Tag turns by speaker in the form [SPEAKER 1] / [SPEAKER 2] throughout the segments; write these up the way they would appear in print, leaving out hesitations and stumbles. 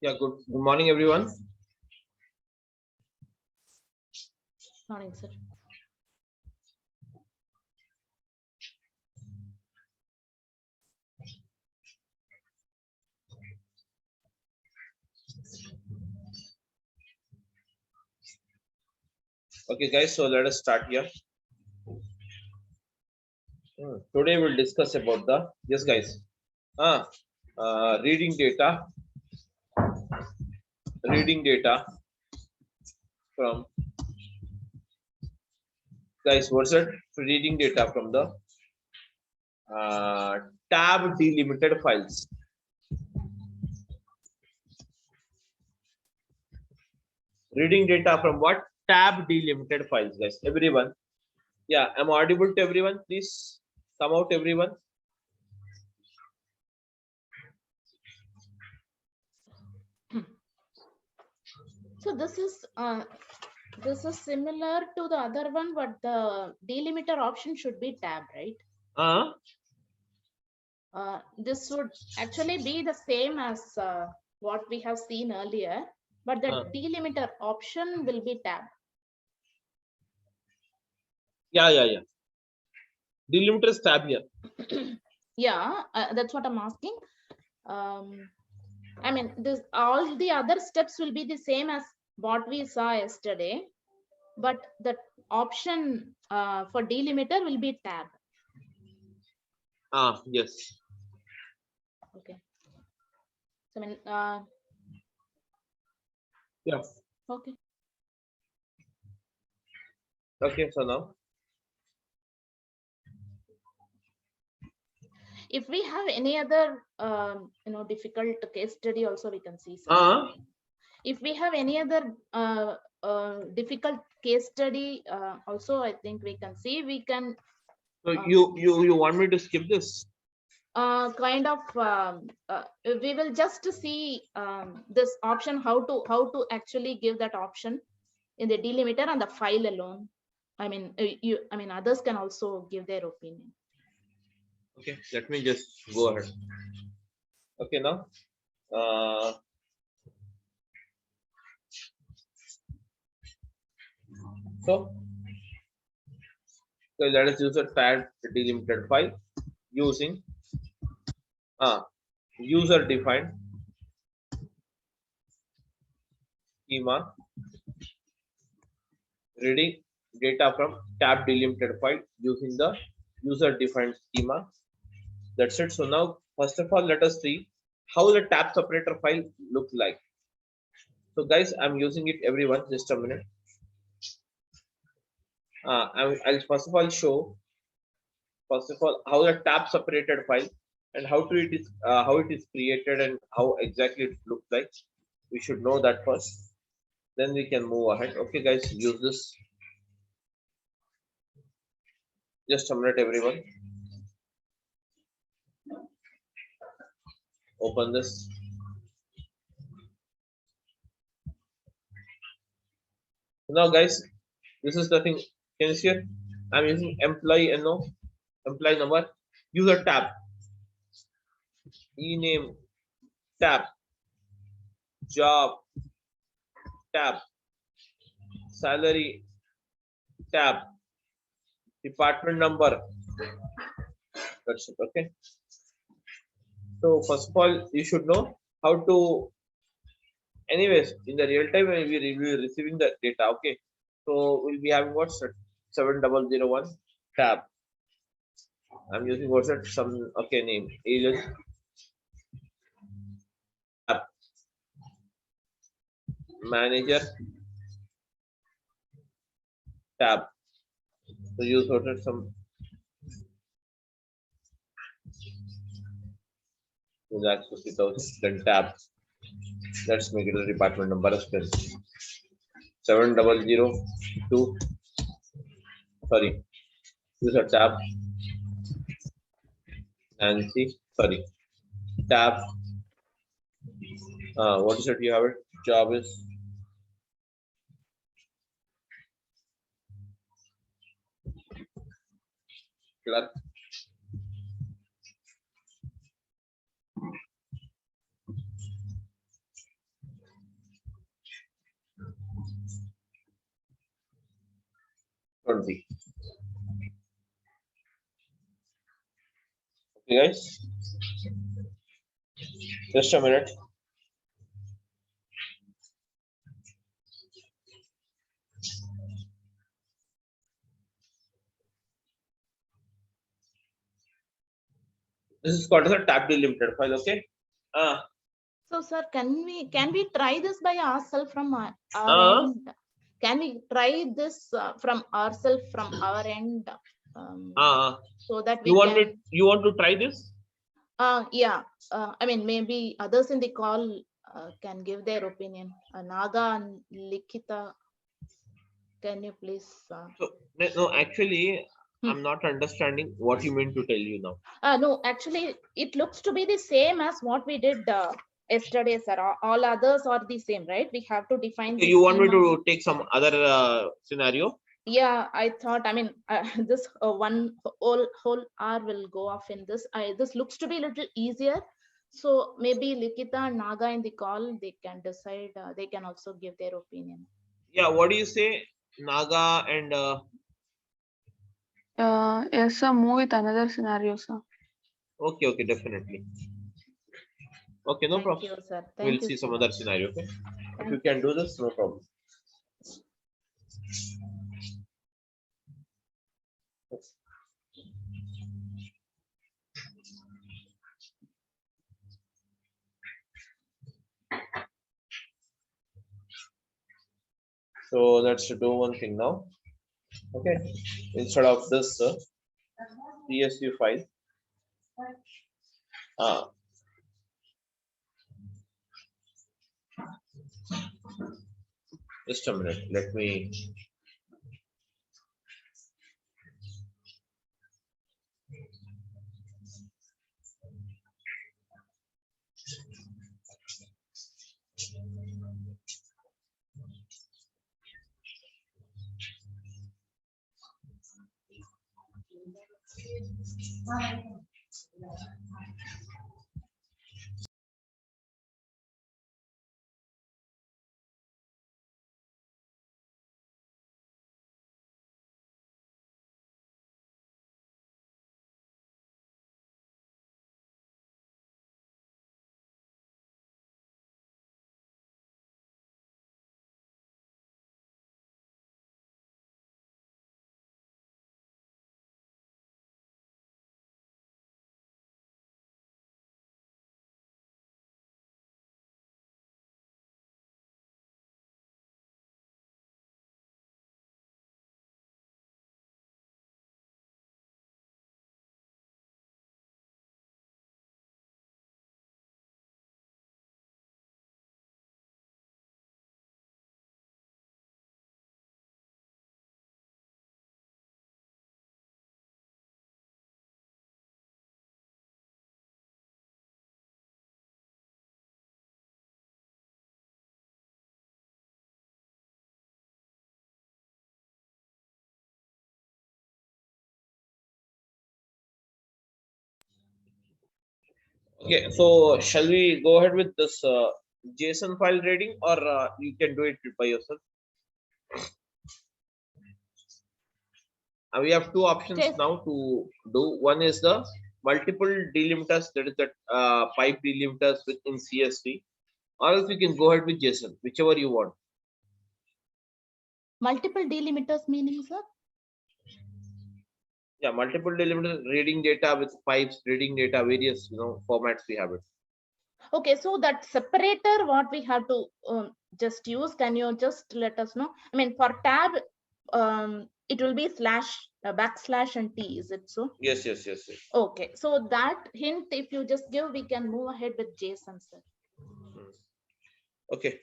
[SPEAKER 1] Yeah, good morning, everyone.
[SPEAKER 2] Morning, sir.
[SPEAKER 1] Okay, guys, so let us start here. Today we'll discuss about the yes, guys. Reading data from guys. What's it? Reading data from the tab delimited files. Reading data from what? Tab delimited files, guys. Everyone. Yeah, I'm audible to everyone. Please come out, everyone.
[SPEAKER 2] So this is similar to the other one, but the delimiter option should be tab, right? This would actually be the same as what we have seen earlier, but the delimiter option will be tab.
[SPEAKER 1] Yeah. Delimiter is tab here.
[SPEAKER 2] Yeah, that's what I'm asking. I mean, this all the other steps will be the same as what we saw yesterday, but the option for delimiter will be tab.
[SPEAKER 1] Yes.
[SPEAKER 2] Okay. So, I mean,
[SPEAKER 1] yeah.
[SPEAKER 2] Okay.
[SPEAKER 1] Okay, so now.
[SPEAKER 2] If we have any other, difficult case study, also we can see. If we have any other difficult case study, also I think we can see. We can.
[SPEAKER 1] So you want me to skip this?
[SPEAKER 2] Kind of. We will just see this option, how to actually give that option in the delimiter and the file alone. I mean, others can also give their opinion.
[SPEAKER 1] Okay, let me just go ahead. Okay, now. So let us use a tab delimited file using user defined schema reading data from tab delimited file using the user defined schema. That's it. So now, first of all, let us see how the tab separator file looks like. So guys, I'm using it, everyone. Just a minute. I'll first of all show how the tab separated file and how it is created and how exactly it looks like. We should know that first. Then we can move ahead. Okay, guys, use this. Just a minute, everyone. Open this. Now, guys, this is the thing. Can you see it? I'm using employee employee number, user tab, e-name tab, job tab, salary tab, department number. That's it. Okay. So first of all, you should know how to. Anyways, in the real time, we will be receiving the data. Okay. So we'll be having what 7001 tab. I'm using what's that some name alias tab manager tab. So use what some that's 50,000 then tab. Let's make it the department number as well. 7002. Sorry, user tab Nancy. Sorry, tab. What is it? You have it. Job is clerk. Okay, guys, just a minute. This is called as a tab delimited file. Okay. Uh,
[SPEAKER 2] So, sir, can we try this by ourselves from our
[SPEAKER 1] uh,
[SPEAKER 2] end? Can we try this from ourselves from our end, so that we can?
[SPEAKER 1] you want to try this?
[SPEAKER 2] Yeah. I mean, maybe others in the call can give their opinion. Naga and Likita, can you please?
[SPEAKER 1] So no, actually,
[SPEAKER 2] Hmm.
[SPEAKER 1] I'm not understanding what you mean to tell you now.
[SPEAKER 2] No, actually, it looks to be the same as what we did yesterday, sir. All others are the same, right? We have to define
[SPEAKER 1] Okay,
[SPEAKER 2] the
[SPEAKER 1] you want me
[SPEAKER 2] schema.
[SPEAKER 1] to take some other scenario?
[SPEAKER 2] Yeah, I thought, I mean, this one whole hour will go off in this. This looks to be a little easier. So maybe Likita and Naga in the call, they can decide, they can also give their opinion.
[SPEAKER 1] Yeah, what do you say, Naga and
[SPEAKER 3] Yes, sir. Move with another scenario, sir.
[SPEAKER 1] okay, okay, definitely. Okay, no
[SPEAKER 2] Thank
[SPEAKER 1] problem.
[SPEAKER 2] you, sir.
[SPEAKER 1] We'll
[SPEAKER 2] Thank you
[SPEAKER 1] see
[SPEAKER 2] so
[SPEAKER 1] some other
[SPEAKER 2] much.
[SPEAKER 1] scenario. Okay, if
[SPEAKER 2] Thank
[SPEAKER 1] you can do this, no problem. So let's do one thing now. Okay, instead of this CSV file, uh, just a minute. Let me. Okay, so shall we go ahead with this JSON file reading, or you can do it by yourself? We have two options
[SPEAKER 2] you.
[SPEAKER 1] now to do. One is the multiple delimiters, that is the pipe delimiters within CSV, or else we can go ahead with JSON, whichever you want.
[SPEAKER 2] Multiple delimiters meaning, sir?
[SPEAKER 1] Yeah, multiple delimiters, reading data with pipes, reading data, various formats we have it.
[SPEAKER 2] Okay, so that separator, what we have to just use, can you just let us know? I mean, for tab, it will be slash, backslash and T, is it so?
[SPEAKER 1] Yes, yes, yes, yes.
[SPEAKER 2] Okay, so that hint, if you just give, we can move ahead with JSON, sir.
[SPEAKER 1] Okay.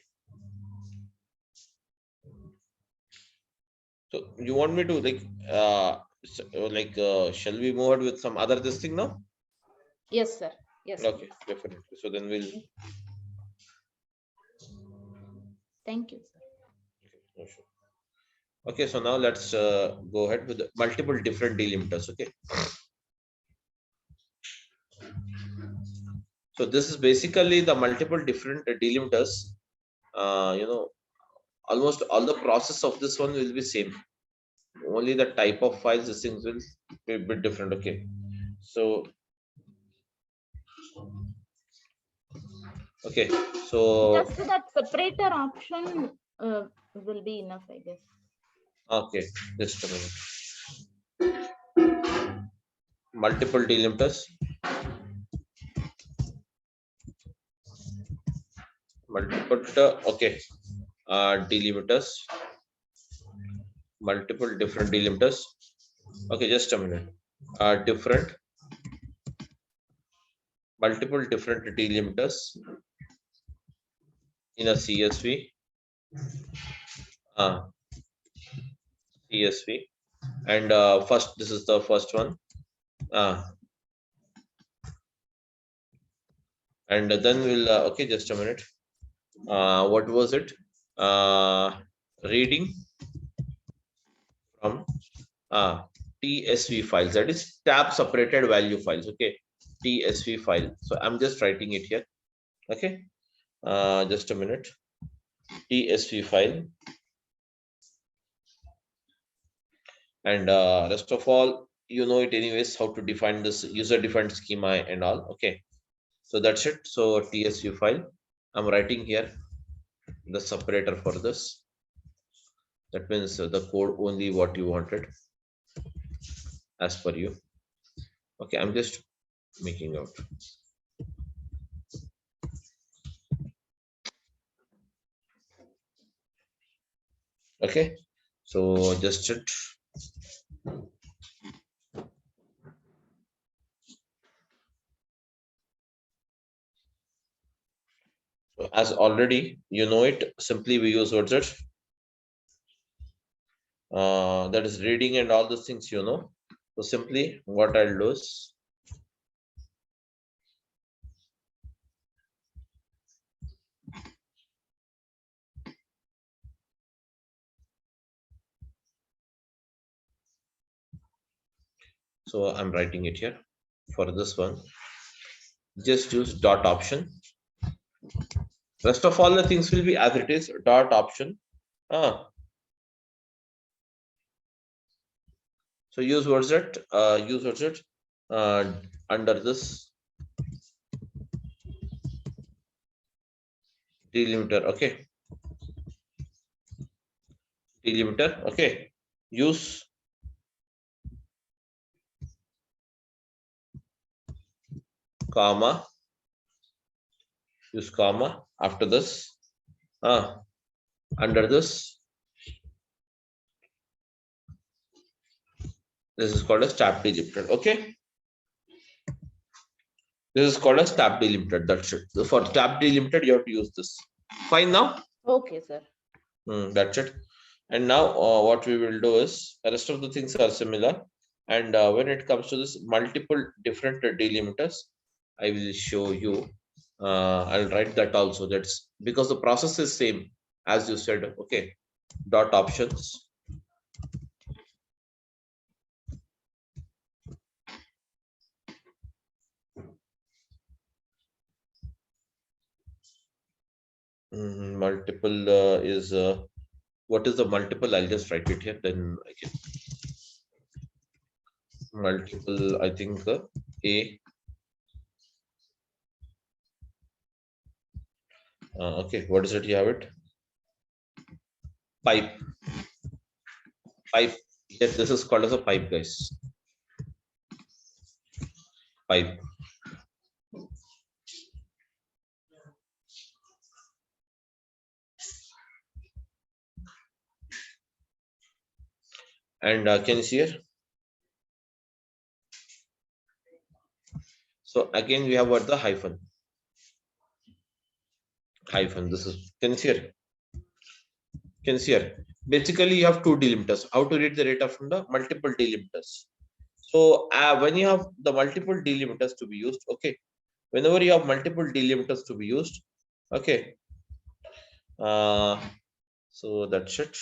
[SPEAKER 1] So you want me to shall we move on with some other this thing now?
[SPEAKER 2] Yes, sir. Yes.
[SPEAKER 1] Okay,
[SPEAKER 2] Please.
[SPEAKER 1] definitely. So then we'll.
[SPEAKER 2] Thank you, sir.
[SPEAKER 1] No, sure. Okay, so now let's go ahead with the multiple different delimiters. Okay. So this is basically the multiple different delimiters. Almost all the process of this one will be same. Only the type of files, these things will be a bit different. Okay. So Okay, so
[SPEAKER 2] Just that separator option will be enough, I guess.
[SPEAKER 1] okay, just a minute. Multiple delimiters. Okay, delimiters. Multiple different delimiters. Okay, just a minute. Multiple different delimiters in a CSV. CSV, and first, this is the first one. And then we'll okay, just a minute. What was it? Reading from TSV files, that is tab separated value files. Okay, TSV file. So I'm just writing it here. Okay, just a minute. TSV file, and rest of all, you know it anyways, how to define this user defined schema and all. Okay, so that's it. So TSV file, I'm writing here the separator for this. That means the code only what you wanted as per you. Okay, I'm just making out. Okay, so just it. So as already you know it, simply we use what's it? That is reading and all those things, you know. So simply what I'll do is so I'm writing it here for this one. Just use dot option. Rest of all the things will be as it is, dot option. So use what's it? Use what's it? Under this delimiter. Okay, delimiter. Okay, use comma. Use comma after this. Under this, this is called as tab delimited. Okay, this is called as tab delimited. That's it. So for tab delimited, you have to use this. Fine now.
[SPEAKER 2] Okay, sir.
[SPEAKER 1] That's it. And now what we will do is the rest of the things are similar. And when it comes to this multiple different delimiters, I will show you. I'll write that also. That's because the process is same as you said. Okay, dot options. Multiple is what is the multiple? I'll just write it here. Then I can multiple. I think a. Okay, what is it? You have it. Pipe. Pipe. Yes, this is called as a pipe, guys. Pipe. And can you see here? So again, we have what the hyphen. Hyphen. This is can you see here? Can you see here? Basically, you have two delimiters. How to read the data from the multiple delimiters? So when you have the multiple delimiters to be used, okay. Whenever you have multiple delimiters to be used, okay. So that's it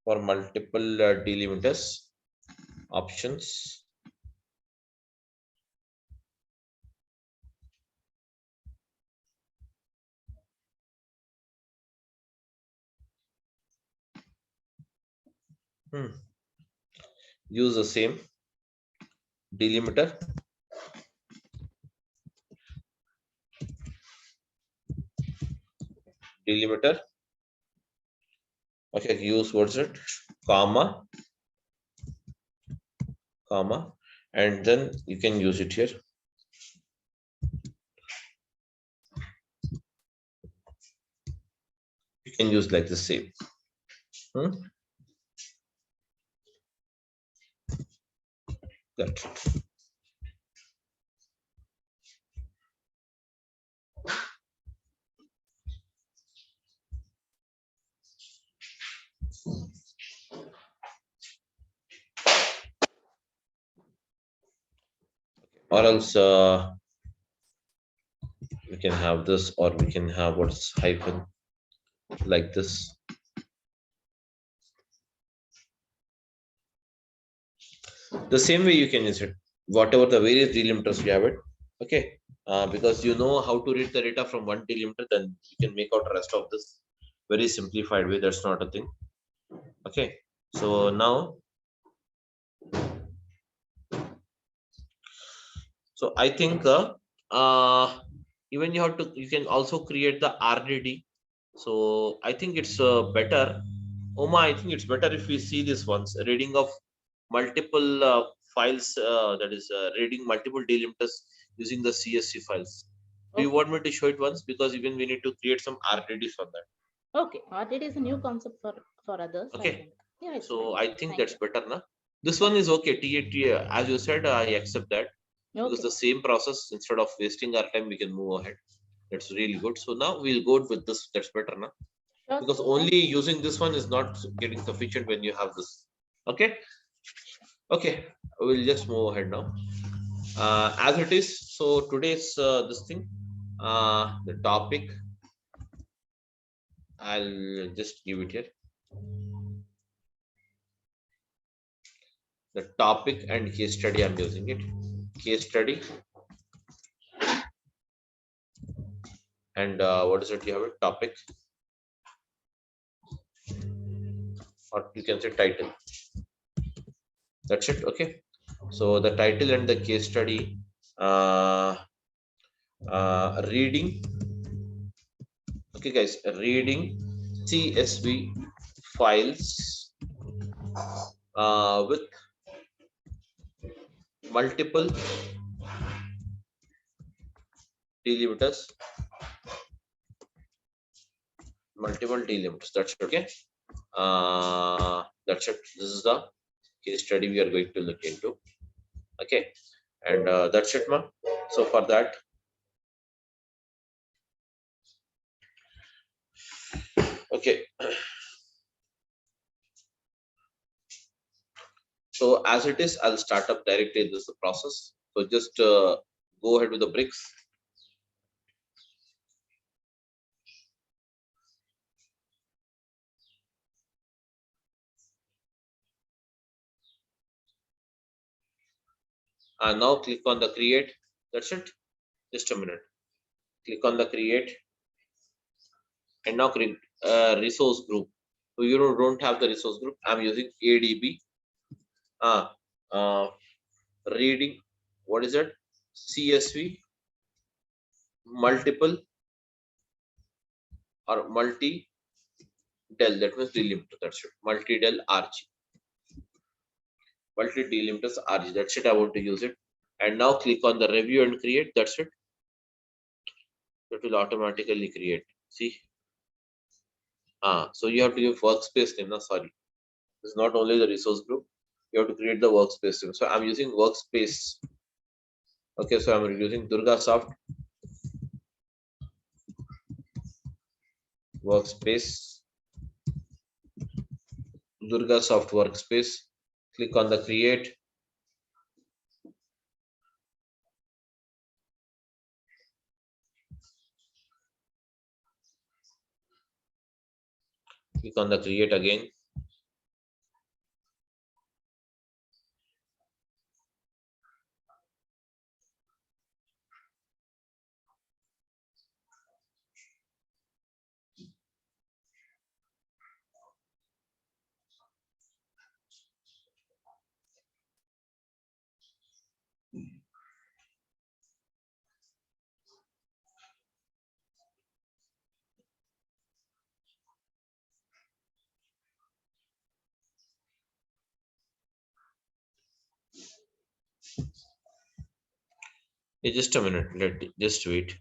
[SPEAKER 1] for multiple delimiters options. Use the same delimiter. delimiter. Okay, use what's it, comma, and then you can use it here. You can use like the same. Got it. Or else we can have this, or we can have what's hyphen like this. The same way you can use it, whatever the various delimiters you have it. Okay, because you know how to read the data from one delimiter, then you can make out the rest of this very simplified way. That's not a thing. Okay, so now, so I think even you can also create the RDD. So I think it's better. Oma, I think it's better if we see this once, reading of multiple files, that is reading multiple delimiters using the CSV files. Do you want me to show it once? Because even we need to create some RDDs for that.
[SPEAKER 2] Okay, RDD is a new concept for others.
[SPEAKER 1] Okay.
[SPEAKER 2] I think. Yeah,
[SPEAKER 1] So I think
[SPEAKER 2] Thank
[SPEAKER 1] that's better, na? This one is okay. TAT, as you said, I accept that. Because the same process, instead of wasting our time, we can move ahead. That's really good. So now we'll go with this. That's better, na?
[SPEAKER 2] Sure,
[SPEAKER 1] Because only using this one is not getting sufficient when you have this. Okay. Okay, we'll just move ahead now. As it is, so today's this thing, the topic, I'll just give it here. The topic and case study, I'm using it. Case study. And what is it? You have a topic, or you can say title. That's it. Okay. So the title and the case study, reading. Okay, guys, reading CSV files with multiple delimiters. That's okay. That's it. This is the case study we are going to look into. Okay, and that's it, ma. So for that, okay. So as it is, I'll start up directly this process. So just go ahead with the bricks. And now click on the create. That's it. Just a minute. Click on the create. And now create resource group. So you don't have the resource group. I'm using ADB. Reading. What is it? CSV. Multiple or multi del. That means delimiter. That's it. Multi del RG. Multi delimiters RG. That's it. I want to use it. And now click on the review and create. That's it. It will automatically create. See. So you have to give workspace name. No, sorry. It's not only the resource group. You have to create the workspace name. So I'm using workspace. Okay, so I'm using Durga Soft workspace. Durga Soft workspace. Click on the create. Click on the create again. Okay, just a minute. Just wait.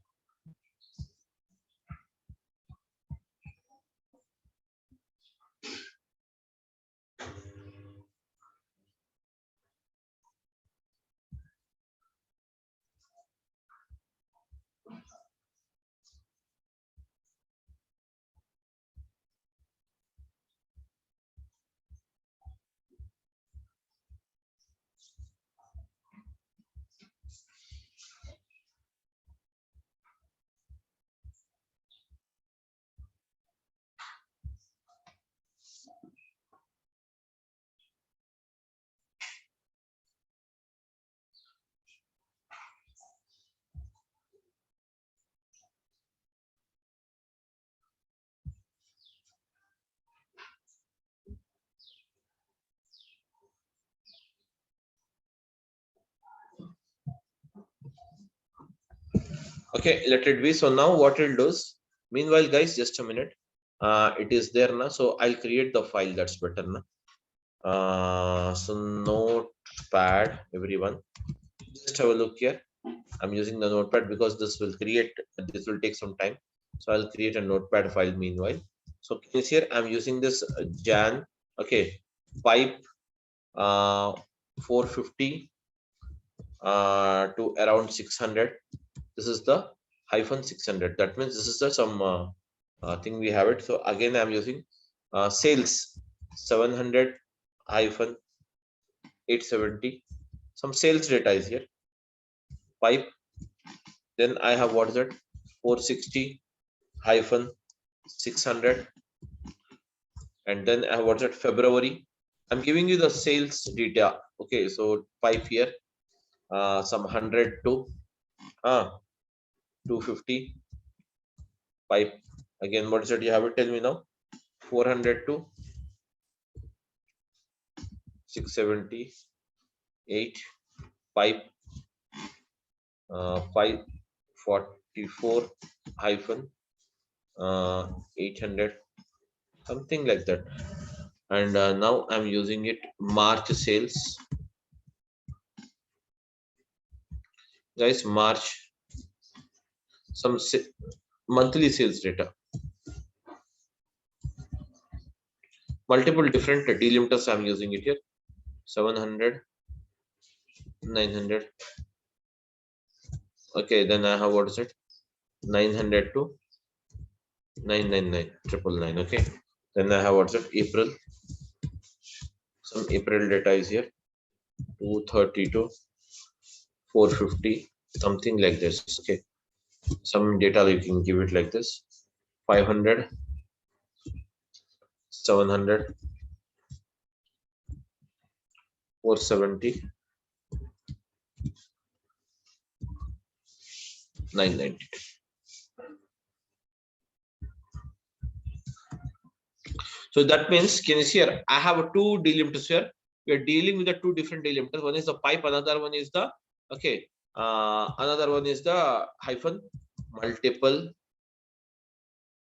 [SPEAKER 1] Okay, let it be. So now what it'll do is, meanwhile, guys, just a minute. It is there now. So I'll create the file. That's better now. So notepad, everyone. Just have a look here. I'm using the notepad because this will take some time. So I'll create a notepad file meanwhile. So case here I'm using this Jan, okay, pipe 450 to around 600. This is the hyphen 600. That means this is the some thing we have it. So again I'm using sales 700 hyphen 870. Some sales data is here. Pipe. Then I have what is it? 460 hyphen 600. And then I have what's it? February. I'm giving you the sales data. Okay, so pipe here. Some 100 to 250. Pipe. Again, what is it? You have it. Tell me now. 400 to 678. Pipe. 544 hyphen 800, something like that. And now I'm using it March sales, guys. March, some monthly sales data, multiple different delimiters. I'm using it here. 700, 900. Okay, then I have what is it? 900 to 999, 999. Okay, then I have what's it? April. Some April data is here. 230 to 450, something like this. Okay, some data you can give it like this. 500, 700, 470, 990. So that means, can you see here? I have two delimiters here. We are dealing with the two different delimiters. One is the pipe, another one is the another one is the hyphen. Multiple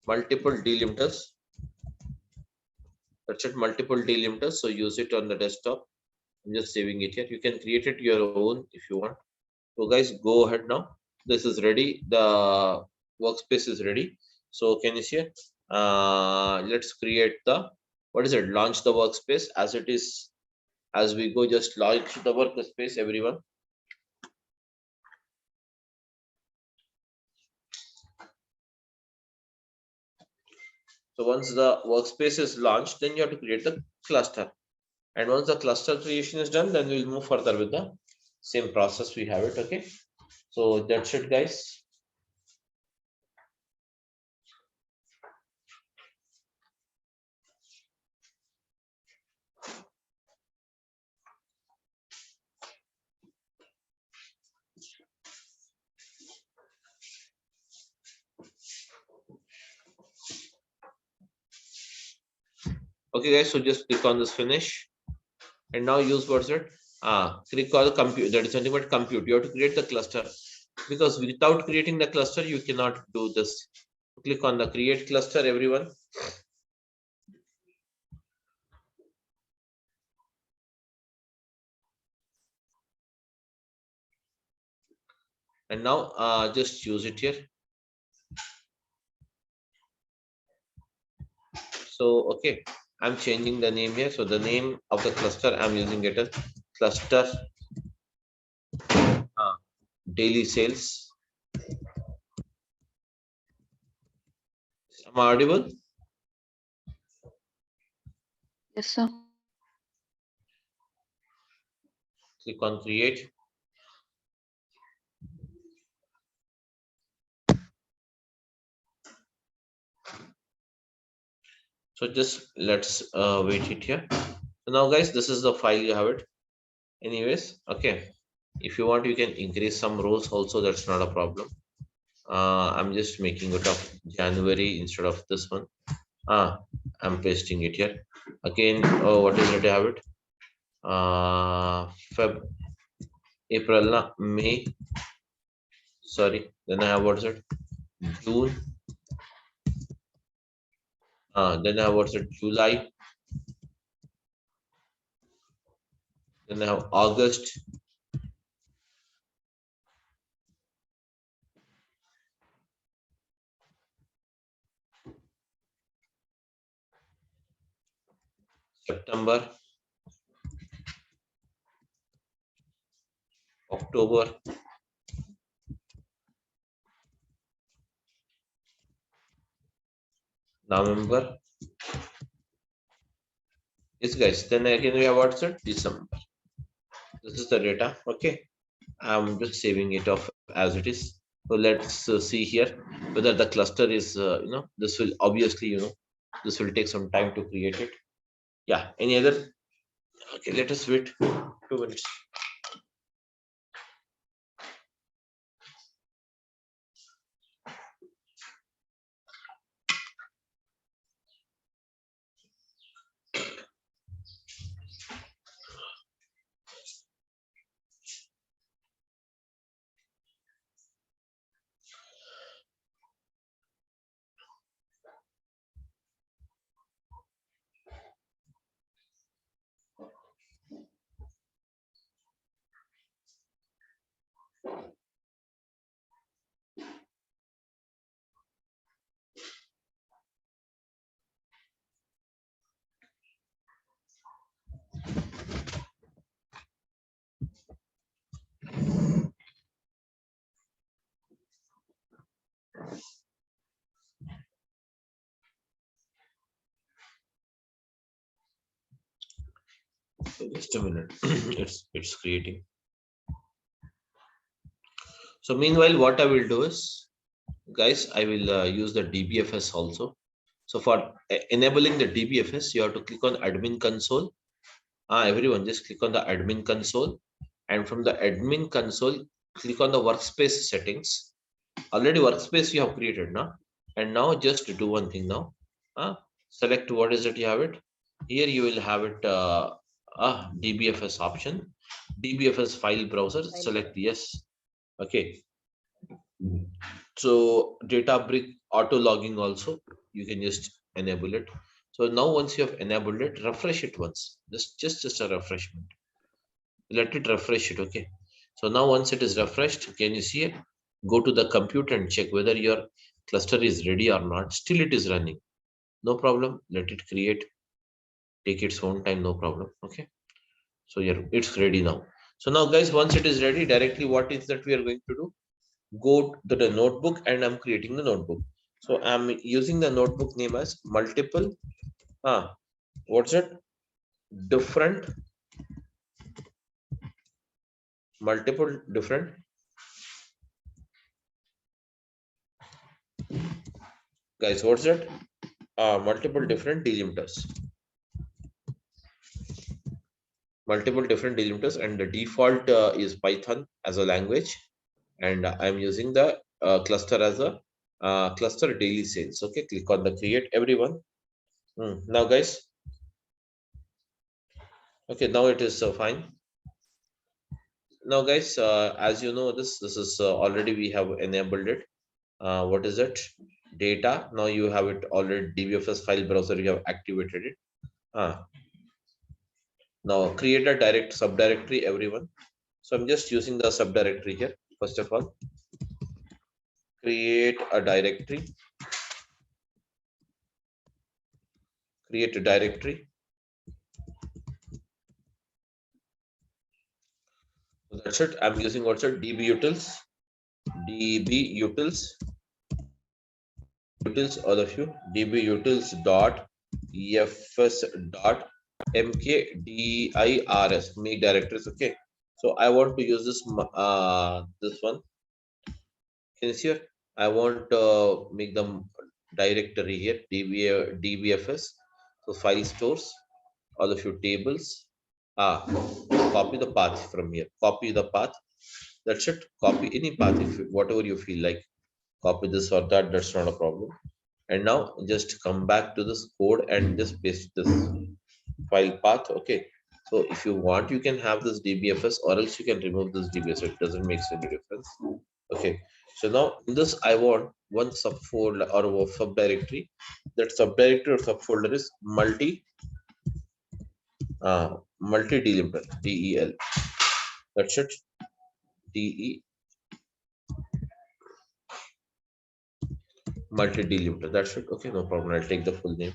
[SPEAKER 1] delimiters. That's it. Multiple delimiters. So use it on the desktop. I'm just saving it here. You can create it your own if you want. So guys, go ahead now. This is ready. The workspace is ready. So can you see it? Let's create the, what is it? Launch the workspace as it is. As we go, just launch the workspace, everyone. So once the workspace is launched, then you have to create the cluster. And once the cluster creation is done, then we'll move further with the same process we have it. Okay. So that's it, guys. Okay, guys. So just click on this finish. And now use what's it? Click on the compute. That is something but compute. You have to create the cluster, because without creating the cluster, you cannot do this. Click on the create cluster, everyone. And now just use it here. So okay, I'm changing the name here. So the name of the cluster I'm using it as cluster daily sales. Am I audible?
[SPEAKER 3] Yes, sir.
[SPEAKER 1] Click on create. So just let's wait it here. So now guys, this is the file, you have it. Anyways, okay, if you want you can increase some rows also, that's not a problem. I'm just making it of January instead of this one. I'm pasting it here again. Oh, what is it? I have it. Feb, April, na May. Sorry. Then I have what's it? June. Then I have what's it? July. Then I have August. September. October. November. Yes, guys. Then again we have what's it? December. This is the data. Okay. I'm just saving it off as it is. So let's see here whether the cluster is, this will obviously, this will take some time to create it. Yeah. Any other? Okay. Let us wait 2 minutes. So just a minute. it's creating. So meanwhile, what I will do is, guys, I will use the DBFS also. So for enabling the DBFS, you have to click on admin console. Everyone just click on the admin console, and from the admin console, click on the workspace settings. Already workspace you have created now, and now just do one thing now. Select what is it you have it. Here you will have it DBFS option, DBFS file browser. Select yes. Okay. So Databricks auto logging also you can just enable it. So now once you have enabled it, refresh it once. Just a refreshment. Let it refresh it. Okay. So now once it is refreshed, can you see it? Go to the computer and check whether your cluster is ready or not. Still it is running. No problem. Let it create. Take its own time. No problem. Okay. So yeah, it's ready now. So now guys, once it is ready, directly what is that we are going to do? Go to the notebook, and I'm creating the notebook. So I'm using the notebook name as multiple. What's it? Different. Multiple different. Guys, what's it? Multiple different delimiters. Multiple different delimiters, and the default is Python as a language, and I'm using the cluster as a cluster daily sales. Okay, click on the create, everyone. Now guys, okay, now it is fine. Now guys, as you know, this is already we have enabled it. What is it? Data. Now you have it already. DBFS file browser, you have activated it. Now create a direct subdirectory, everyone. So I'm just using the subdirectory here. First of all, create a directory. Create a directory. So that's it. I'm using also DB utils. DB utils. Utils, all of you. DB utils dot efs dot mkdirs. Make directories. Okay. So I want to use this this one. Can you see here? I want to make them directory here. DBFS. So file stores. All of your tables. Copy the path from here. Copy the path. That's it. Copy any path if whatever you feel like. Copy this or that. That's not a problem. And now just come back to this code and just paste this file path. Okay. So if you want, you can have this DBFS, or else you can remove this DBFS. It doesn't make any difference. Okay. So now in this, I want one subfolder or a subdirectory. That subdirectory or subfolder is multi delimiter, DEL. That's it. DE multi delimiter. That's it. Okay, no problem. I'll take the full name.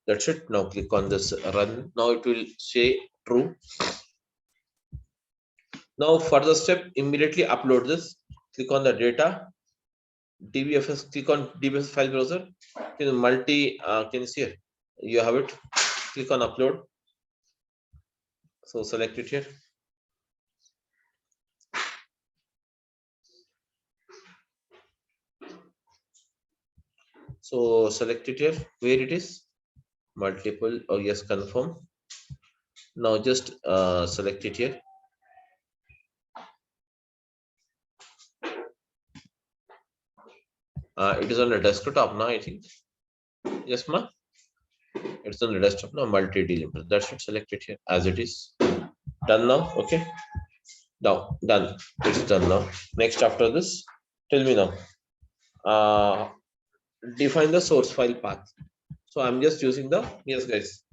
[SPEAKER 1] That's it. Now click on this run. Now it will say true. Now further step, immediately upload this. Click on the data. DBFS. Click on DBFS file browser. Can you see here? You have it. Click on upload. So select it here. So select it here. Where it is? Multiple. Oh yes, confirm. Now just select it here. It is on the desktop now, I think. Yes, ma. It's on the desktop now. Multi delimiter. That should select it here as it is. Done now. Okay. Now done. It's done now. Next after this, tell me now. Define the source file path. So I'm just using the yes, guys.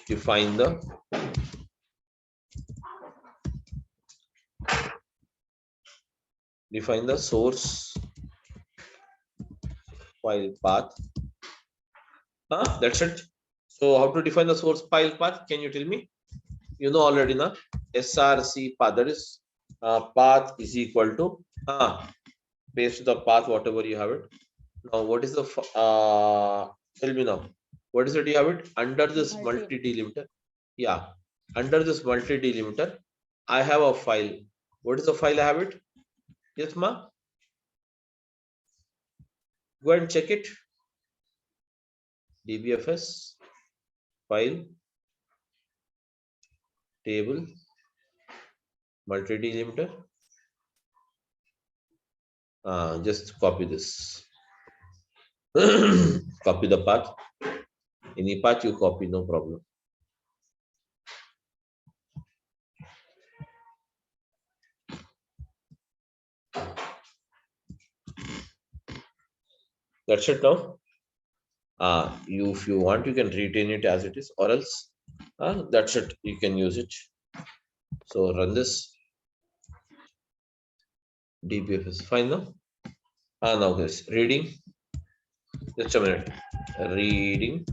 [SPEAKER 1] Define the source file path. That's it. So how to define the source file path? Can you tell me? You know already now. SRC path. That is path is equal to paste the path whatever you have it. Now what is the tell me now? What is it you have it under this multi delimiter? Yeah, under this multi delimiter, I have a file. What is the file I have it? Yes, ma. Go and check it. DBFS file table multi delimiter. Just copy this. Copy the path. Any path you copy, no problem. That's it now. If you want, you can retain it as it is, or else that's it. You can use it. So run this. DBFS fine now. Now this reading. Just a minute. Reading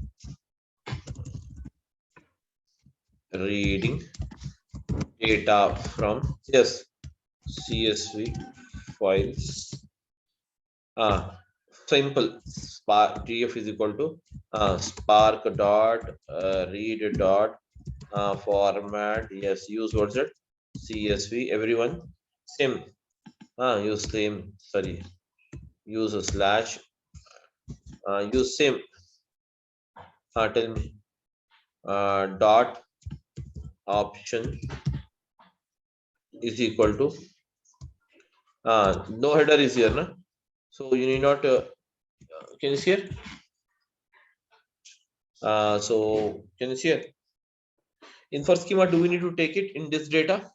[SPEAKER 1] data from CSV files. Simple. Spark df is equal to spark dot read dot format. Yes, use what's it? CSV. Everyone same. Use same. Sorry. Use a slash. Use same. Tell me. Dot option is equal to no header is here, na? So you need not. Can you see it? So can you see it? In first schema, do we need to take it in this data?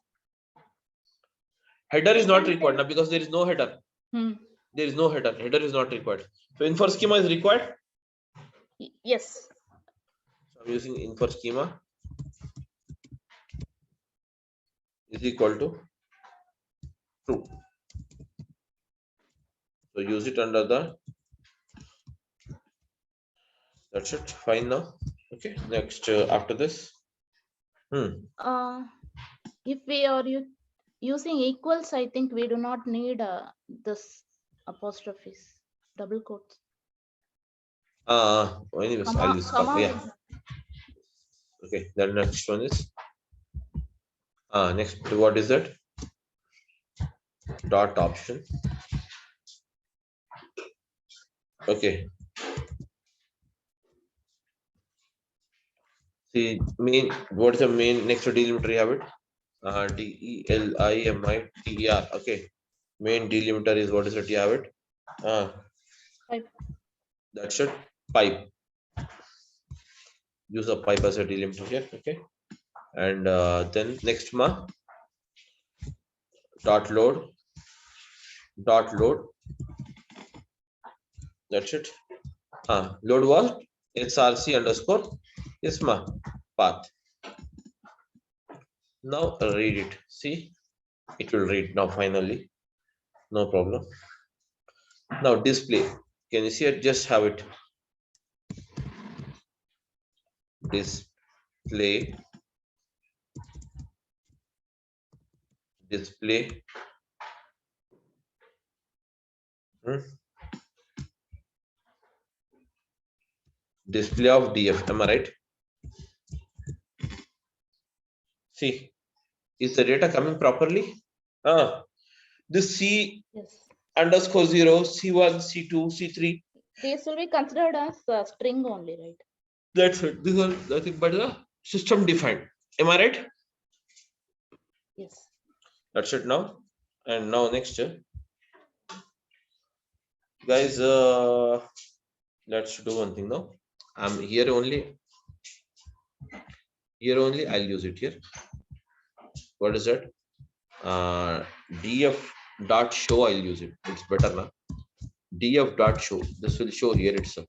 [SPEAKER 1] Header is not required now because there is no header. There is no header. Header is not required. So infer schema is required.
[SPEAKER 2] Yes.
[SPEAKER 1] So I'm using infer schema is equal to true. So use it under the, that's it, fine now. Okay, next after this.
[SPEAKER 2] If we are using equals, I think we do not need this apostrophes, double quotes.
[SPEAKER 1] Anyways, I'll
[SPEAKER 2] Comma,
[SPEAKER 1] use
[SPEAKER 2] comma.
[SPEAKER 1] yeah. Okay, then next one is next, what is that? Dot option. Okay. See, main, what is the main next to delimiter you have it? DELIMITER. Okay. Main delimiter is, what is it you have it?
[SPEAKER 2] Pipe.
[SPEAKER 1] That's it. Pipe. Use a pipe as a delimiter here. Okay. And then next dot load. Dot load. That's it. Load was src underscore path. Now read it. See, it will read now finally. No problem. Now display. Can you see it? Just have it. Display. Display. Display of DF. Am I right? See, is the data coming properly? This C
[SPEAKER 2] Yes.
[SPEAKER 1] underscore 0, C1, C2, C3.
[SPEAKER 2] These will be considered as string only, right?
[SPEAKER 1] That's it. These are nothing but the system defined. Am I right?
[SPEAKER 2] Yes.
[SPEAKER 1] That's it now. And now next, guys, let's do one thing now. I'm here only. Here only, I'll use it here. What is that? df dot show. I'll use it. It's better now. df dot show. This will show here itself.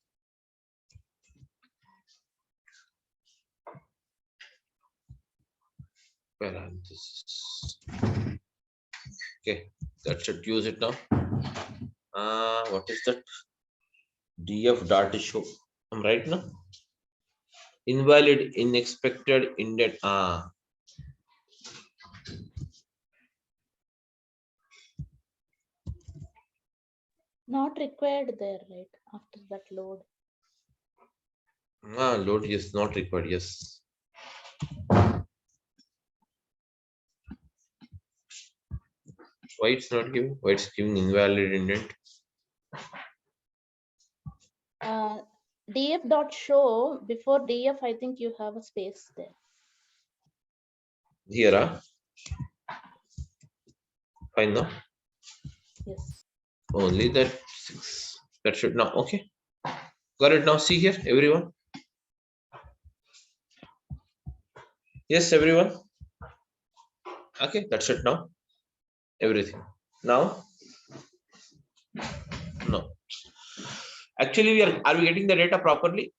[SPEAKER 1] Parenthesis. Okay, that's it. Use it now. What is that? df dot show. I'm right now. Invalid, unexpected, indent.
[SPEAKER 2] Not required there, right? After that load.
[SPEAKER 1] Load is not required. Yes. Why it's not giving? Why it's giving invalid indent?
[SPEAKER 2] Df dot show, before df, I think you have a space there.
[SPEAKER 1] Here, fine now.
[SPEAKER 2] Yes.
[SPEAKER 1] Only that 6. That should now. Okay. Got it now. See here, everyone. Yes, everyone. Okay, that's it now. Everything. Now, no. Actually, are we getting the data properly?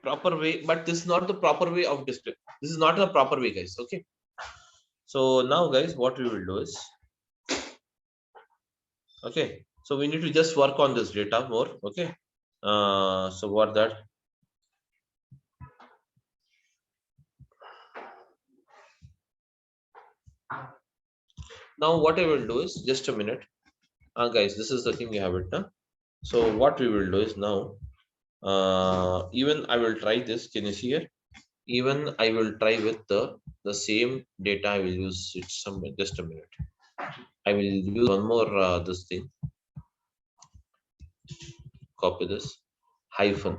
[SPEAKER 1] Proper way, but this is not the proper way of display. This is not the proper way, guys. Okay. So now, guys, what we will do is, okay. So we need to just work on this data more. Okay. So what that? Now what I will do is, just a minute. Guys, this is the thing you have it now. So what we will do is now, even I will try this. Can you see here? Even I will try with the same data. I will use it somewhere. Just a minute. I will use one more this thing. Copy this hyphen.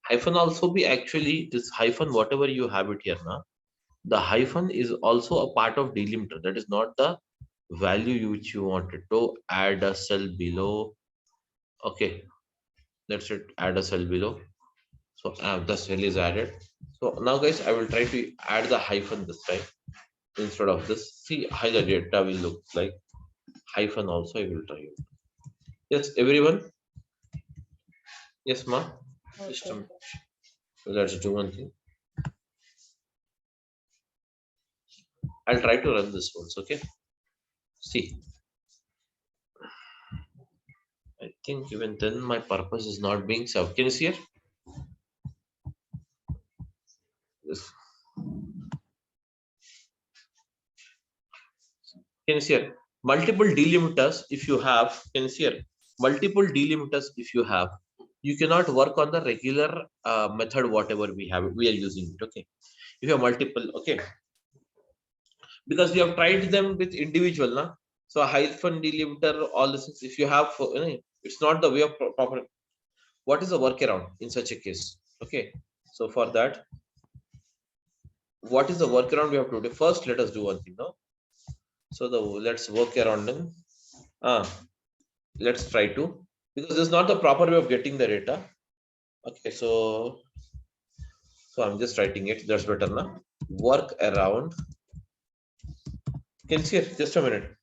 [SPEAKER 1] Hyphen also be actually this hyphen, whatever you have it here now. The hyphen is also a part of delimiter. That is not the value which you wanted to add a cell below. Okay, that's it. Add a cell below. So the cell is added. So now, guys, I will try to add the hyphen this time instead of this. See how the data will look like. Hyphen also I will try it. Yes, everyone. Yes, ma. System. So let's do one thing. I'll try to run this once. Okay. See. think even then my purpose is not being served. Can you see here? Yes. Can you see here? Multiple delimiters if you have, can you see here? Multiple delimiters if you have, you cannot work on the regular method whatever we are using it. Okay, if you have multiple, okay, because we have tried them with individual na. So a hyphen delimiter, all this things, if you have it's not the way of proper. What is the workaround in such a case? Okay, so for that, what is the workaround we have to do? First, let us do one thing now. So let's work around them. Let's try to, because this is not the proper way of getting the data. Okay, so I'm just writing it. That's better now. Work around. Can you see it? Just a minute.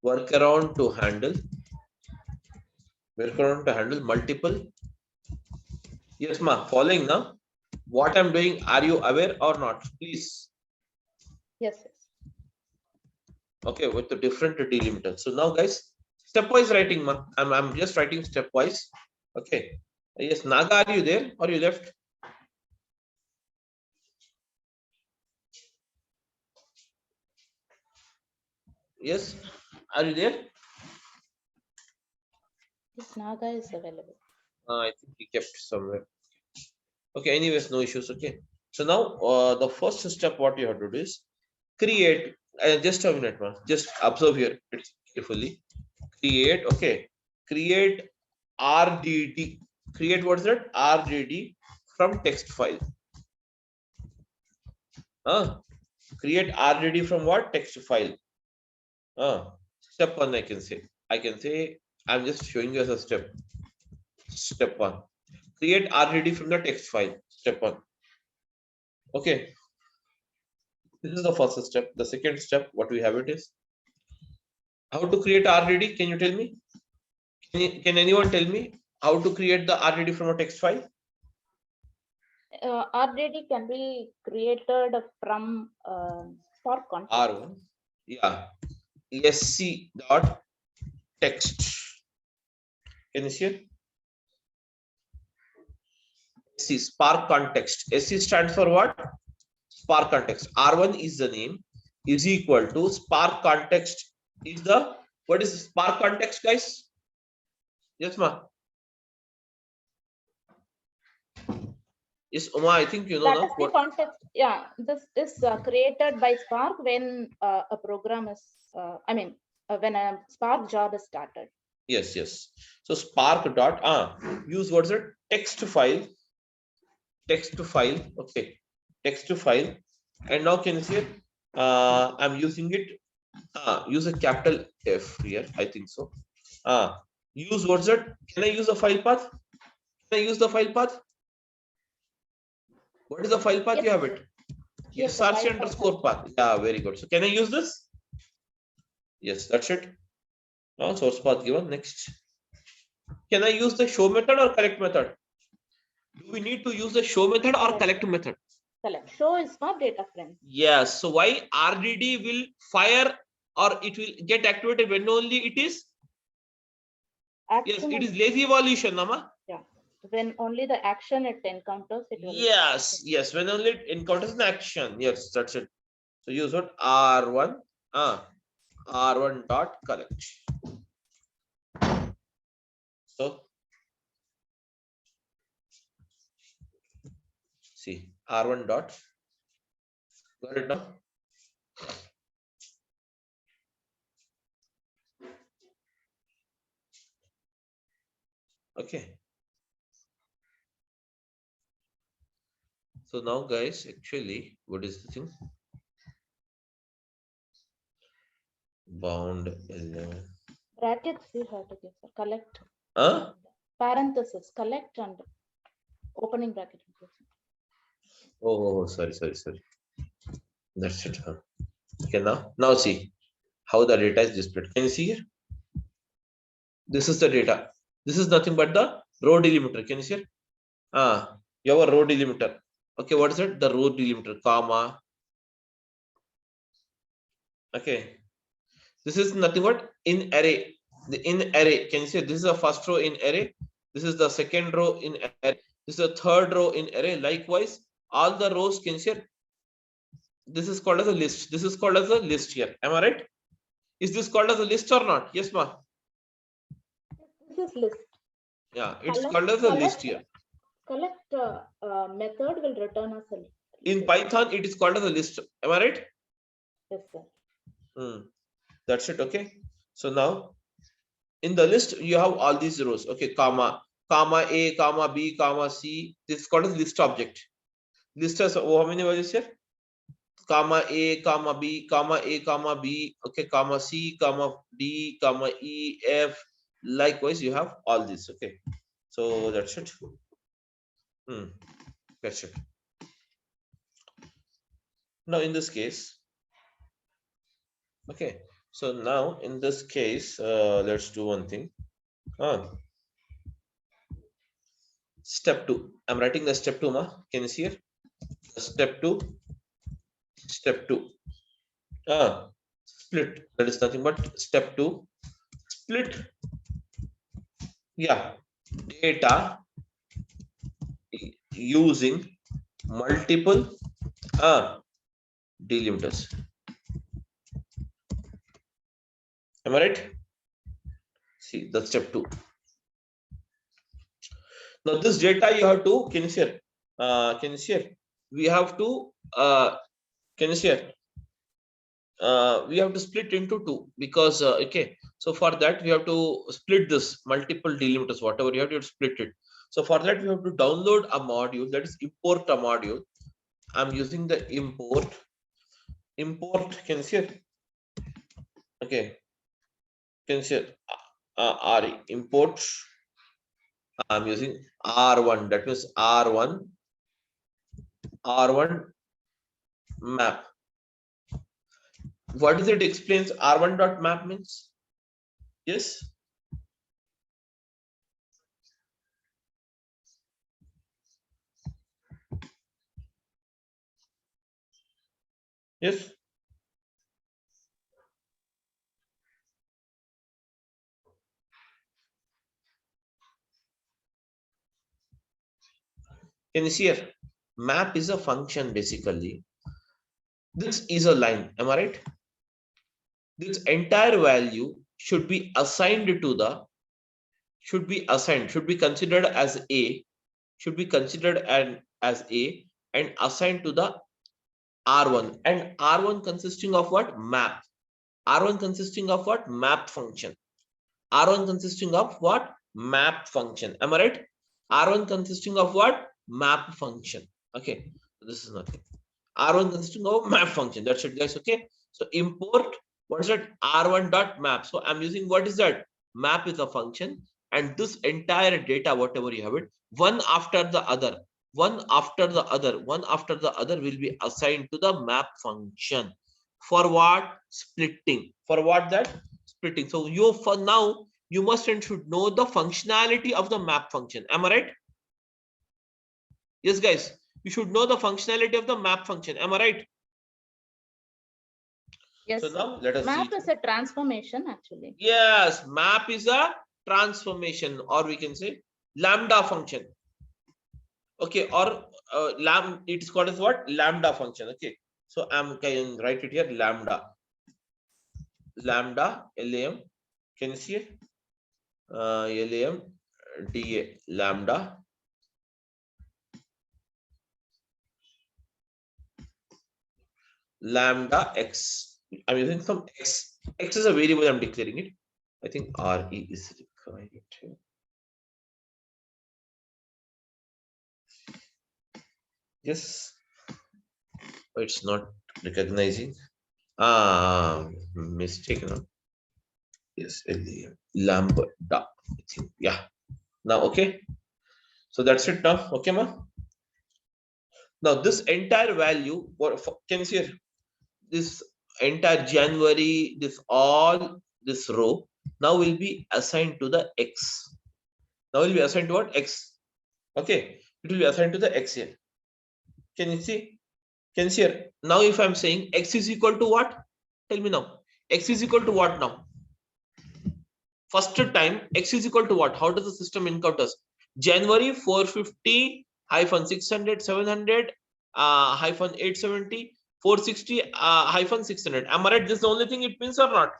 [SPEAKER 1] Work around to handle. Work around to handle multiple. Yes, ma. Following now. What I'm doing, are you aware or not? Please.
[SPEAKER 2] Yes, yes.
[SPEAKER 1] Okay, with the different delimiters. So now, guys, stepwise writing, ma. I'm just writing stepwise. Okay. Yes, Naga, are you there or you left? Yes, are you there?
[SPEAKER 2] This Naga is available.
[SPEAKER 1] I think he kept somewhere. Okay, anyways, no issues. Okay, so now the first step what you have to do is create. Just a minute, man. Just observe here carefully. Create. Okay, create RDD. Create what is that? RDD from text file. Create RDD from what? Text file. Step one, I can say. I'm just showing you as a step. Step one. Create RDD from the text file. Step one. Okay. This is the first step. The second step, what we have it is how to create RDD. Can you tell me? Can anyone tell me how to create the RDD from a text file?
[SPEAKER 2] RDD can be created from Spark context.
[SPEAKER 1] R1. Yeah. SC dot text. Can you see it? SC Spark context. SC stands for what? Spark context. R1 is the name, is equal to Spark context is the, what is Spark context, guys? Yes, ma. Yes, Uma, I think you know
[SPEAKER 2] That
[SPEAKER 1] now.
[SPEAKER 2] is the context. Yeah, this is created by Spark when a program is, when a Spark job is started.
[SPEAKER 1] Yes, yes. So Spark dot use what's it? Text file. Text file. Okay. Text file. And now can you see it? I'm using it. Use a capital F here. I think so. Use what's it? Can I use the file path? Can I use the file path? What is the file path?
[SPEAKER 2] Yes.
[SPEAKER 1] You have it.
[SPEAKER 2] Yes,
[SPEAKER 1] src underscore path. Yeah, very good. So can I use this? Yes, that's it. Now source path given. Next. Can I use the show method or collect method? Do we need to use the show method or collect method?
[SPEAKER 2] Collect. Show is for data frame.
[SPEAKER 1] Yes. So why RDD will fire or it will get activated when only it is?
[SPEAKER 2] Action
[SPEAKER 1] yes, it is lazy evolution, Nama.
[SPEAKER 2] Yeah. When only the action it encounters, it will.
[SPEAKER 1] Yes, yes. When only it encounters an action. Yes, that's it. So use what? R1. R1 dot collect. So see R1 dot. Got it now? Okay. So now, guys, actually, what is the thing? Bound 11.
[SPEAKER 2] Brackets we have to give collect. Parenthesis, collect and opening bracket.
[SPEAKER 1] Oh, sorry. That's it. Okay, now see how the data is displayed. Can you see here? This is the data. This is nothing but the row delimiter. Can you see here? You have a row delimiter. Okay, what is it? The row delimiter, comma. Okay. This is nothing but in array. in array. Can you see this is the first row in array? This is the second row in array. This is the third row in array. Likewise, all the rows can you see. This is called as a list. This is called as a list here. Am I right? Is this called as a list or not? Yes, ma.
[SPEAKER 2] This is list.
[SPEAKER 1] Yeah, it's called as a list here.
[SPEAKER 2] Collect method will return us a list.
[SPEAKER 1] In Python, it is called as a list. Am I right?
[SPEAKER 2] Yes, sir.
[SPEAKER 1] That's it. Okay. So now in the list, you have all these rows. Okay, comma A, comma B, comma C. This is called as list object. List has how many values here? Comma A, comma B, comma A, comma B. Okay, comma C, comma D, comma E, F. Likewise, you have all this. Okay. So that's it. That's it. Now in this case, okay. So now in this case, let's do one thing. Step 2. I'm writing the step 2, ma. Can you see here? Step 2. Step 2. Split. That is nothing but step 2. Split. Yeah. Data using multiple delimiters. Am I right? See, that's step 2. Now this data you have to, can you see here? Can you see here? We have to, can you see here? We have to split into 2 because, okay. So for that, we have to split this multiple delimiters, whatever you have to split it. So for that, we have to download a module, that is import a module. I'm using the import, can you see here? Okay. Can you see here? RE, import. I'm using R1, that means R1 map. What does it explains? R1.map means? Yes. Yes. Can you see here? Map is a function basically. This is a line. Am I right? This entire value should be assigned to the, should be considered as A, as A and assigned to the R1. And R1 consisting of what? Map. R1 consisting of what? Map function. R1 consisting of what? Map function. Am I right? R1 consisting of what? Map function. Okay. This is nothing. R1 consisting of map function. That's it, guys. Okay. So import, what is that? R1.map. So I'm using, what is that? Map is a function, and this entire data, whatever you have it, one after the other will be assigned to the map function. For what? Splitting. For what? That splitting. So you, for now, you must and should know the functionality of the map function. Am I right? Yes, guys. You should know the functionality of the map function. Am I right?
[SPEAKER 2] Yes.
[SPEAKER 1] So now let us
[SPEAKER 2] map
[SPEAKER 1] see.
[SPEAKER 2] is a transformation actually.
[SPEAKER 1] Yes, map is a transformation, or we can say lambda function. Okay, or it is called as what? Lambda function. Okay, so I'm going to write it here. Lambda, LAM. Can you see it? LAM DA, lambda. Lambda x. I'm using some x. X is a variable. I'm declaring it. I think RE is required here. Yes. Oh, it's not recognizing. Mistake. No? Yes, lambda. I think. Yeah. Now, okay. So that's it now. Okay, ma. Now this entire value, what can you see here? This entire January, this row now will be assigned to the X. Now will be assigned to what? X. Okay, it will be assigned to the X here. Can you see? Can you see here? Now if I'm saying X is equal to what? Tell me now. X is equal to what now? first time X is equal to what? How does the system encounters? January 450 hyphen 600 700 hyphen 870 460 hyphen 600. Am I right? This is the only thing it means or not?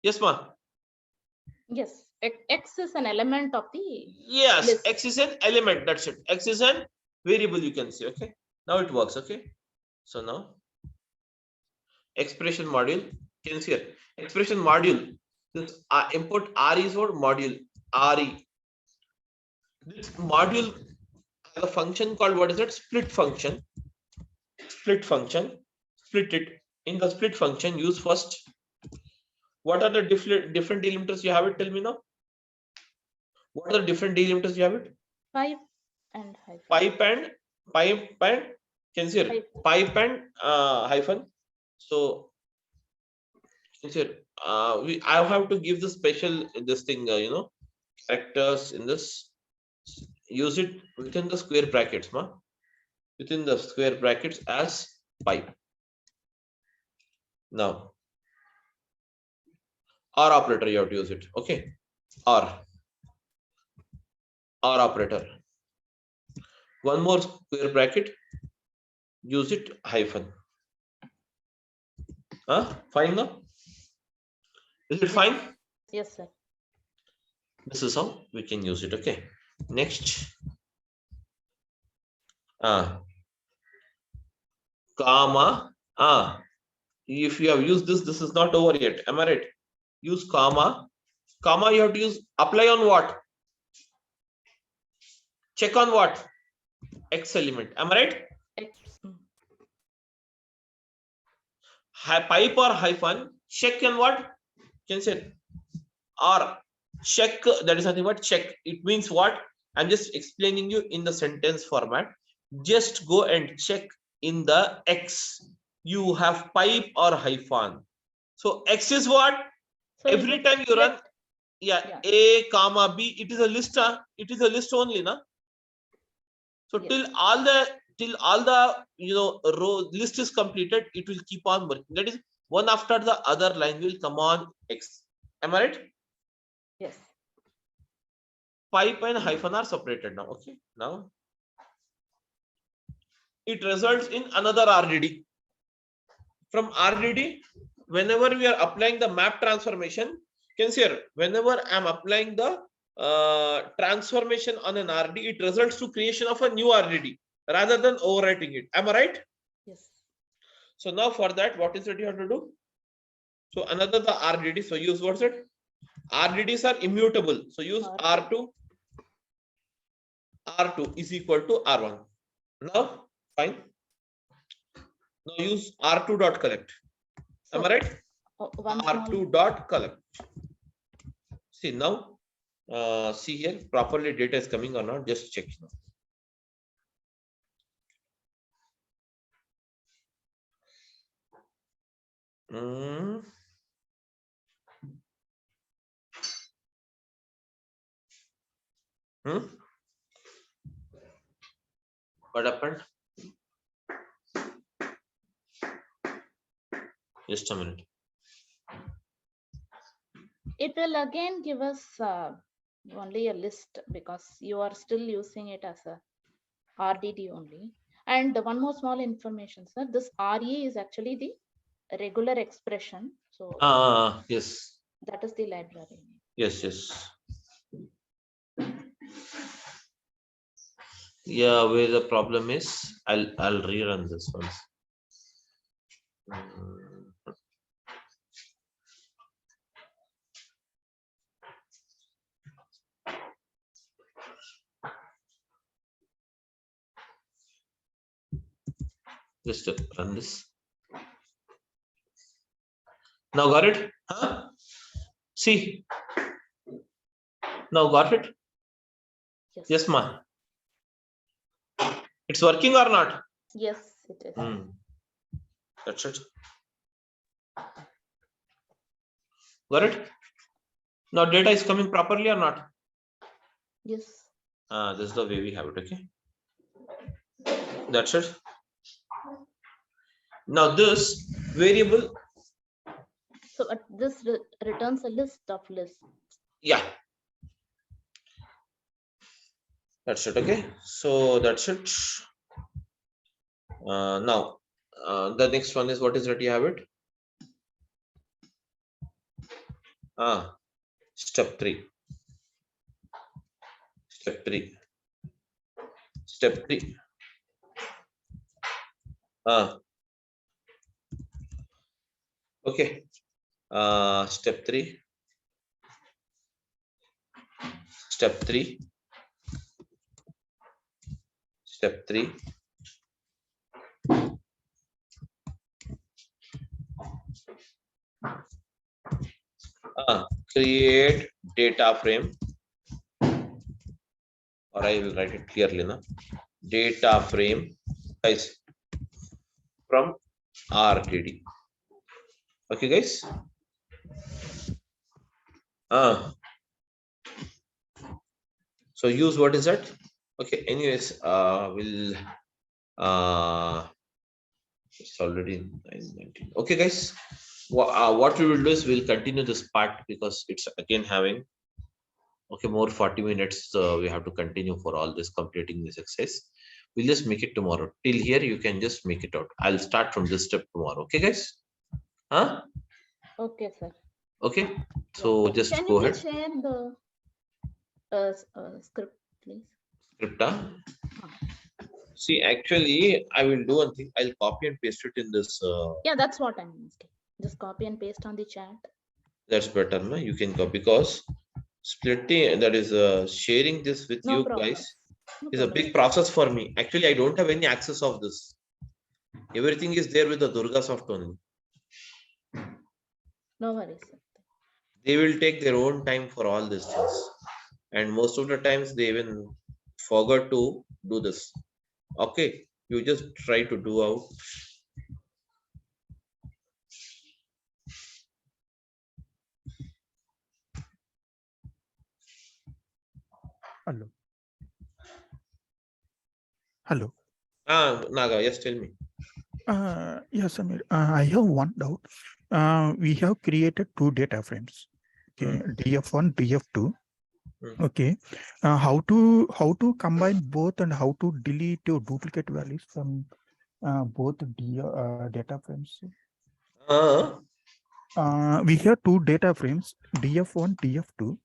[SPEAKER 1] Yes, ma.
[SPEAKER 2] Yes, X is an element of the
[SPEAKER 1] Yes,
[SPEAKER 2] list.
[SPEAKER 1] X is an element. That's it. X is an variable, you can see. Okay. Now it works. Okay. So now expression module. Can you see here? Expression module. This import R is what? Module. RE. This module has a function called, what is it? Split function. Split function. Split it. In the split function, use first. What are the different delimiters you have it? Tell me now. What are the different delimiters you have it?
[SPEAKER 2] Pipe and hyphen.
[SPEAKER 1] Pipe and can you see here? Pipe and hyphen. So here, I have to give the special this thing, characters in this. Use it within the square brackets, ma. Within the square brackets as pipe. Now, or operator you have to use it. Okay, or operator. One more square bracket. Use it hyphen. Fine now. Is it fine?
[SPEAKER 2] Yes, sir.
[SPEAKER 1] This is how we can use it. Okay. Next. Comma. If you have used this, this is not over yet. Am I right? Use comma. Comma you have to use. Apply on what? Check on what? X element. Am I right?
[SPEAKER 2] X.
[SPEAKER 1] Pipe or hyphen. Check on what? Can say or check. That is nothing but check. It means what? I'm just explaining you in the sentence format. Just go and check in the X. You have pipe or hyphen. So X is what?
[SPEAKER 2] So
[SPEAKER 1] Every time you run, A, comma, B, it is a list. It is a list only, na? So till all the row list is completed, it will keep on working. That is, one after the other line will come on X. Am I right?
[SPEAKER 2] Yes.
[SPEAKER 1] Pipe and hyphen are separated now. Okay. Now it results in another RDD. From RDD, whenever we are applying the map transformation, can see here, whenever I'm applying the transformation on an RD, it results to creation of a new RDD rather than overwriting it. Am I right?
[SPEAKER 2] Yes.
[SPEAKER 1] So now for that, what is it you have to do? So another the RDD. So use what's it? RDDs are immutable. So use R2. R2 is equal to R1. Now, fine. Now use R2 dot collect. Am I right? R2 dot collect. See now, see here, properly data is coming or not, just check now. What happened? Just a minute.
[SPEAKER 2] It will again give us only a list because you are still using it as a RDD only. And one more small information, sir. This RE is actually the regular expression. So
[SPEAKER 1] yes.
[SPEAKER 2] That is the library.
[SPEAKER 1] Yes, yes. Yeah, where the problem is, I'll rerun this once. Just run this. Now got it? Huh? See. Now got it?
[SPEAKER 2] Yes.
[SPEAKER 1] Yes, ma. It's working or not?
[SPEAKER 2] Yes, it is.
[SPEAKER 1] That's it. Got it? Now data is coming properly or not?
[SPEAKER 2] Yes.
[SPEAKER 1] This is the way we have it, okay? That's it. Now this variable
[SPEAKER 2] So this returns a list of lists.
[SPEAKER 1] Yeah. That's it. Okay. So that's it. Now, the next one is what is that you have it? Step 3. Step 3. Step 3. Okay. Step 3. Step 3. Step 3. Create data frame, or I will write it clearly now. Data frame, guys, from RDD. Okay, guys. So use what is that? Okay. Anyways, we'll it's already 9:19. Okay, guys. What we will do is we'll continue this part because it's again having more 40 minutes. We have to continue for all this completing this exercise. We'll just make it tomorrow. Till here, you can just make it out. I'll start from this step tomorrow. Okay, guys?
[SPEAKER 2] Okay, sir.
[SPEAKER 1] Okay. So just
[SPEAKER 2] Can
[SPEAKER 1] go
[SPEAKER 2] you
[SPEAKER 1] ahead.
[SPEAKER 2] please share the script, please?
[SPEAKER 1] Script. See, actually, I will do one thing. I'll copy and paste it in this.
[SPEAKER 2] Yeah, that's what I mean. Just copy and paste on the chat.
[SPEAKER 1] That's better, no? You can copy because splitting, that is sharing this with
[SPEAKER 2] No
[SPEAKER 1] you
[SPEAKER 2] problem.
[SPEAKER 1] guys
[SPEAKER 2] No
[SPEAKER 1] is a
[SPEAKER 2] problem.
[SPEAKER 1] big process for me. Actually, I don't have any access of this. Everything is there with the Durga soft only.
[SPEAKER 2] No worries, sir.
[SPEAKER 1] They will take their own time for all these things. And most of the times they even forgot to do this. Okay, you just try to do out.
[SPEAKER 4] Hello. Hello.
[SPEAKER 1] Naga, yes, tell me.
[SPEAKER 4] Yes, Samir. I have one doubt. We have created two data frames. Okay, DF1, DF2. Okay. How to combine both and how to delete duplicate values from both data frames? We have two data frames, DF1, DF2.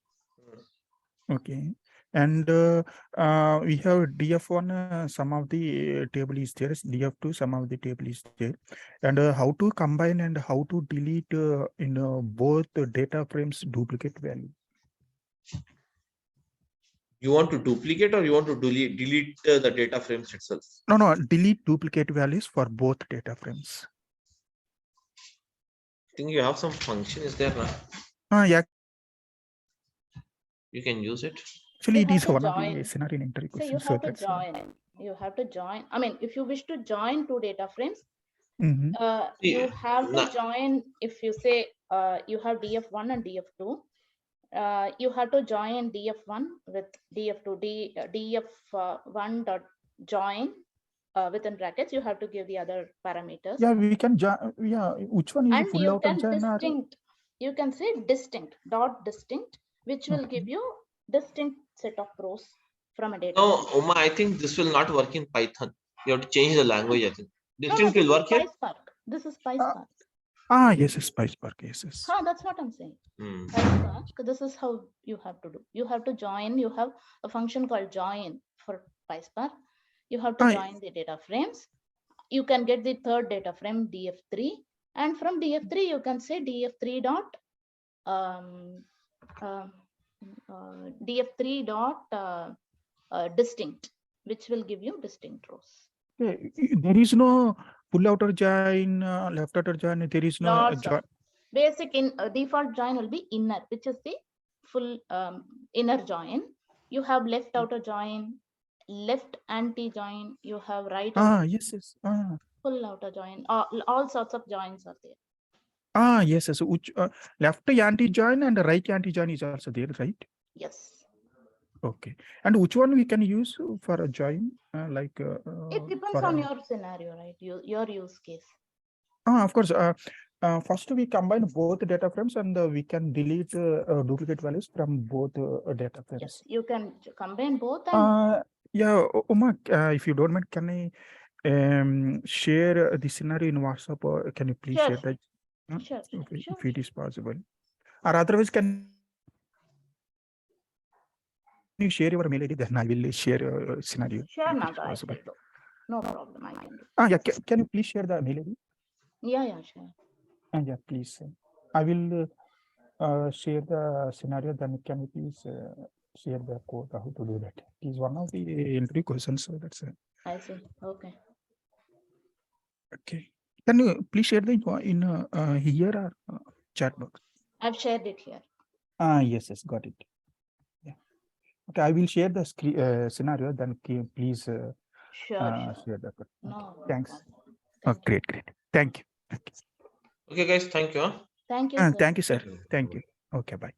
[SPEAKER 4] Okay. And we have DF1, some of the table is there, DF2, some of the table is there. And how to combine and how to delete in both data frames duplicate value.
[SPEAKER 1] You want to duplicate or you want to delete the data frames itself?
[SPEAKER 4] No, delete duplicate values for both data frames.
[SPEAKER 1] I think you have some function is there now.
[SPEAKER 4] Yeah.
[SPEAKER 1] You can use it.
[SPEAKER 4] Actually,
[SPEAKER 2] You
[SPEAKER 4] it is
[SPEAKER 2] have to
[SPEAKER 4] one of the
[SPEAKER 2] join.
[SPEAKER 4] scenario in interview
[SPEAKER 2] So you
[SPEAKER 4] questions.
[SPEAKER 2] have to join. You have to join. I mean, if you wish to join two data frames, you have to join. If you say you have DF1 and DF2, you have to join DF1 with DF2. DF1 dot join within brackets. You have to give the other parameters.
[SPEAKER 4] Yeah, we can join. Yeah, which one is
[SPEAKER 2] And
[SPEAKER 4] full
[SPEAKER 2] you
[SPEAKER 4] out
[SPEAKER 2] can
[SPEAKER 4] join?
[SPEAKER 2] distinct. You can say distinct dot distinct, which will give you distinct set of rows from a data.
[SPEAKER 1] No, Uma, I think this will not work in Python. You have to change the language, I think. Distinct will work here?
[SPEAKER 2] PySpark. This is PySpark.
[SPEAKER 4] Yes, Spicepark, yes.
[SPEAKER 2] That's what I'm saying. PySpark, this is how you have to do. You have to join. You have a function called join for PySpark. You have to join the data frames. You can get the third data frame DF3, and from DF3 you can say DF3 dot DF3 dot distinct, which will give you distinct rows.
[SPEAKER 4] Okay. There is no full outer join, left outer join. There is no join.
[SPEAKER 2] Basic default join will be inner, which is the full inner join. You have left outer join, left anti join. You have right.
[SPEAKER 4] Yes.
[SPEAKER 2] Full outer join. All sorts of joins are there.
[SPEAKER 4] Yes. So which left anti join and right anti join is also there, right?
[SPEAKER 2] Yes.
[SPEAKER 4] Okay. And which one we can use for a join?
[SPEAKER 2] It depends on your scenario, right? Your use case.
[SPEAKER 4] Of course. First, we combine both data frames and we can delete duplicate values from both data frames.
[SPEAKER 2] Yes, you can combine both and
[SPEAKER 4] Yeah, Uma, if you don't mind, can I share the scenario in WhatsApp, or can you please
[SPEAKER 2] Sure,
[SPEAKER 4] share that?
[SPEAKER 2] sure,
[SPEAKER 4] Okay,
[SPEAKER 2] sure.
[SPEAKER 4] if it is possible, or otherwise, can you share your mail ID? Then I will share your scenario.
[SPEAKER 2] Sure,
[SPEAKER 4] if it is
[SPEAKER 2] Naga, I
[SPEAKER 4] possible.
[SPEAKER 2] will do. No problem, I can do.
[SPEAKER 4] Yeah, can you please share the mail ID?
[SPEAKER 2] Yeah, sure.
[SPEAKER 4] Yeah, please. I will share the scenario. Then can you please share the code how to do that? It is one of the entry questions. So that's
[SPEAKER 2] I see. Okay.
[SPEAKER 4] okay. Can you please share the info in here or chat box?
[SPEAKER 2] I've shared it here.
[SPEAKER 4] Yes, got it. Yeah. Okay, I will share the scenario. Then please
[SPEAKER 2] Sure, sure.
[SPEAKER 4] share the code.
[SPEAKER 2] No,
[SPEAKER 4] Okay,
[SPEAKER 2] no
[SPEAKER 4] thanks.
[SPEAKER 2] problem.
[SPEAKER 4] Oh,
[SPEAKER 2] Thank you.
[SPEAKER 4] great. Thank you. Okay.
[SPEAKER 1] Okay, guys, thank you. Huh?
[SPEAKER 2] Thank you, sir.
[SPEAKER 4] Thank you, sir. Thank you. Okay, bye.